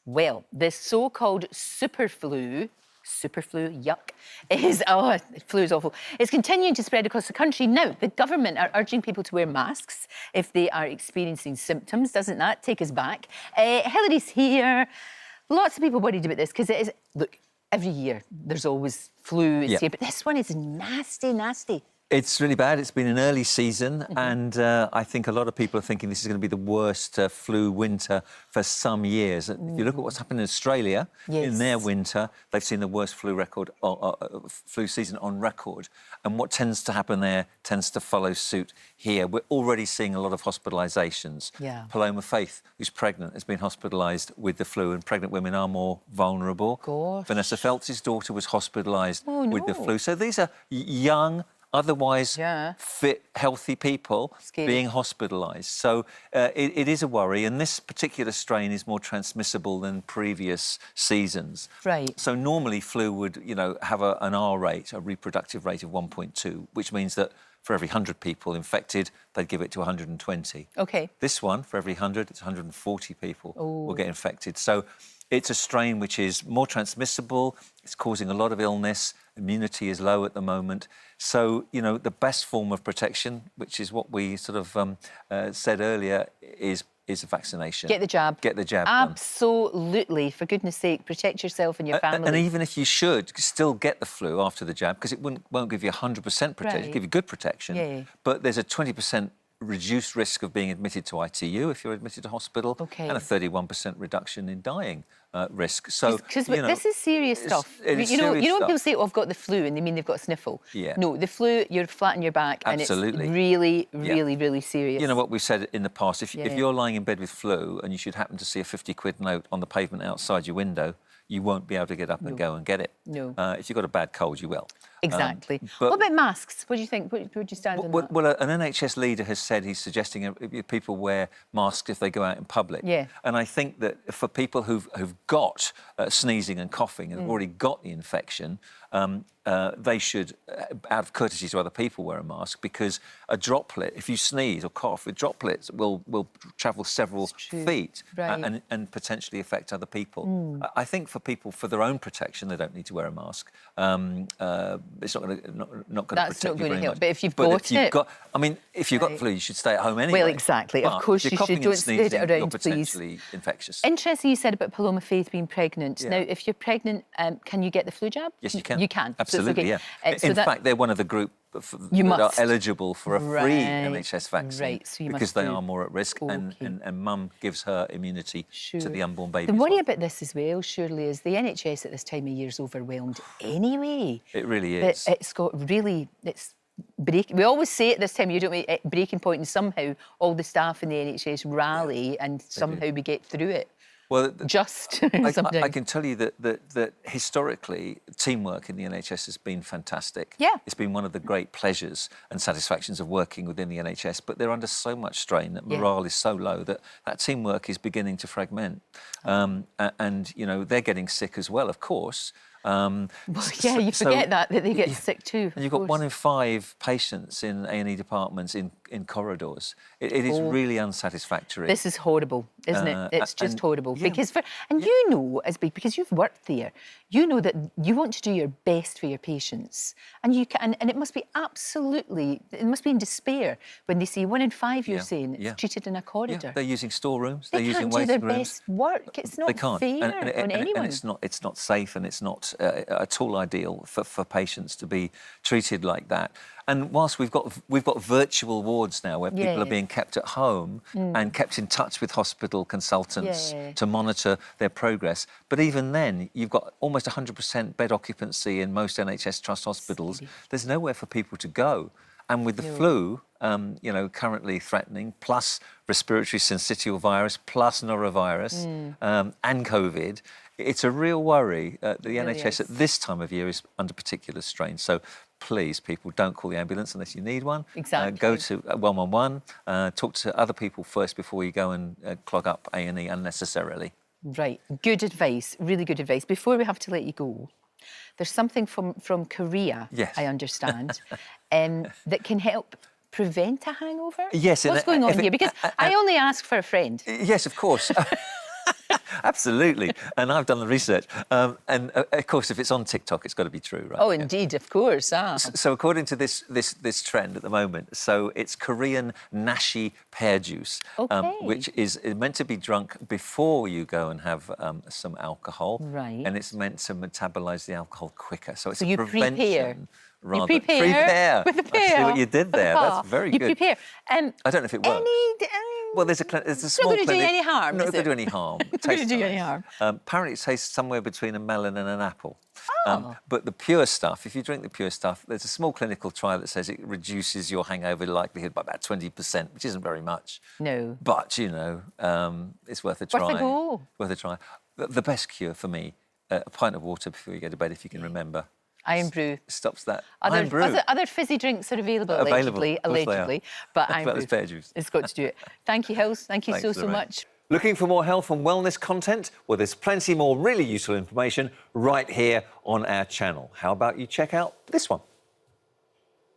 Well, this so-called superflu, yuck, flu is awful. It's continuing to spread across the country. Now, the government are urging people to wear masks if they are experiencing symptoms. Doesn't that take us back? Hilary's here. Lots of people worried about this because it is, look, every year there's always flu here, but this one is nasty, nasty. It's really bad. It's been an early season, and I think a lot of people are thinking this is going to be the worst flu winter for some years. If you look at what's happened in Australia, in their winter, they've seen the worst flu season on record. And what tends to happen there tends to follow suit here. We're already seeing a lot of hospitalisations. Paloma Faith, who's pregnant, has been hospitalised with the flu, and pregnant women are more vulnerable. Vanessa Feltz's daughter was hospitalised with the flu. So these are young, otherwise fit, healthy people being hospitalised. So it is a worry, and this particular strain is more transmissible than previous seasons. So normally flu would, have an R rate, a reproductive rate of 1.2, which means that for every 100 people infected, they'd give it to 120. This one, for every 100, it's 140 people will get infected. So it's a strain which is more transmissible, it's causing a lot of illness, immunity is low at the moment. So, the best form of protection, which is what we sort of said earlier, is a vaccination. Get the jab. Get the jab Absolutely. For goodness sake, protect yourself and your family. And even if you should, still get the flu after the jab, because it won't give you 100% protection, it'll give you good protection. But there's a 20% reduced risk of being admitted to ITU if you're admitted to hospital, and a 31% reduction in dying risk. So, because this is serious stuff. You know when people say, "Oh, I've got the flu," and they mean they've got a sniffle. No, the flu, you're flat on your back, and it's really, really serious. You know what we've said in the past: if you're lying in bed with flu and you should happen to see a 50-quid note on the pavement outside your window, you won't be able to get up and go and get it. If you've got a bad cold, you will. Exactly. What about masks? What do you think? Where would you stand on that? Well, an NHS leader has said he's suggesting people wear masks if they go out in public. And I think that for people who've got sneezing and coughing and have already got the infection, they should, out of courtesy to other people, wear a mask, because a droplet, if you sneeze or cough, the droplets will travel several feet and potentially affect other people. I think for people, for their own protection, they don't need to wear a mask. It's not going to protect you very much. But if you've got it... if you've got flu, you should stay at home anyway. Well, exactly. But of course you should. Don't spread it around, you're potentially infectious. Interesting you said about Paloma Faith being pregnant. Now, if you're pregnant, can you get the flu jab? Yes, you can. You can. Absolutely, in fact, they're one of the group that are eligible for a free NHS vaccine because they are more at risk, and mum gives her immunity to the unborn baby. The worry about this as well, surely, is the NHS at this time of year is overwhelmed anyway. It really is. It's got really... We always say at this time of year, don't we, breaking point, and somehow all the staff in the NHS rally and somehow we get through it. Well, I can tell you that historically, teamwork in the NHS has been fantastic. It's been one of the great pleasures and satisfactions of working within the NHS, but they're under so much strain that morale is so low that teamwork is beginning to fragment. And, they're getting sick as well, of course. You forget that they get sick too. And you've got 1 in 5 patients in A&E departments in corridors. It is really unsatisfactory. This is horrible, isn't it? It's just horrible. Because because you've worked there, you know that you want to do your best for your patients, and it must be it must be in despair when they see 1 in 5, you're saying, it's treated in a corridor. They're using storerooms. They they're using can't do waiting their rooms. best work. It's not fair on anyone. And it's not safe, and it's not at all ideal for patients to be treated like that. And whilst we've got virtual wards now where people are being kept at home and kept in touch with hospital consultants to monitor their progress, but even then you've got almost 100% bed occupancy in most NHS Trust hospitals. There's nowhere for people to go. And with the flu, currently threatening, plus respiratory syncytial virus, plus norovirus, and COVID, it's a real worry. The NHS at this time of year is under particular strain. So please, people, don't call the ambulance unless you need one. Go to 111. Talk to other people first before you go and clog up A&E unnecessarily. Right. Good advice. Really good advice. Before we have to let you go, there's something from Korea, I understand, that can help prevent a hangover? Yes. What's going on here? Because I only ask for a friend. Yes, of course. Absolutely. And I've done the research. And of course, if it's on TikTok, it's got to be true, right? Oh, indeed, of course. So according to this trend at the moment, so it's Korean nashi pear juice, which is meant to be drunk before you go and have some alcohol. Right. And it's meant to metabolise the alcohol quicker. So it's So a you prevention. prepare. Rather. You prepare with the pear. I see what you did there. That's very good. You prepare. I don't know if it works. Well, there's a small It's not going to do you any harm, No, is it's not it? going to do any harm. It's not going to do you any harm. Apparently, it tastes somewhere between a melon and an apple. Oh. But the pure stuff, if you drink the pure stuff, there's a small clinical trial that says it reduces your hangover likelihood by about 20%, which isn't very much. No. But, you know, it's worth a try. Worth a go. Worth a try. The best cure for me, a pint of water before you go to bed, if you can remember. Iron brew. Stops that. Iron brew. Other fizzy drinks are available, allegedly. But iron brew. Pear juice. It's got to do it. Thank you, Hills. Thank you Thanks, so Lorraine. much. Looking for more health and wellness content? Well, there's plenty more really useful information right here on our channel. How about you check out this one?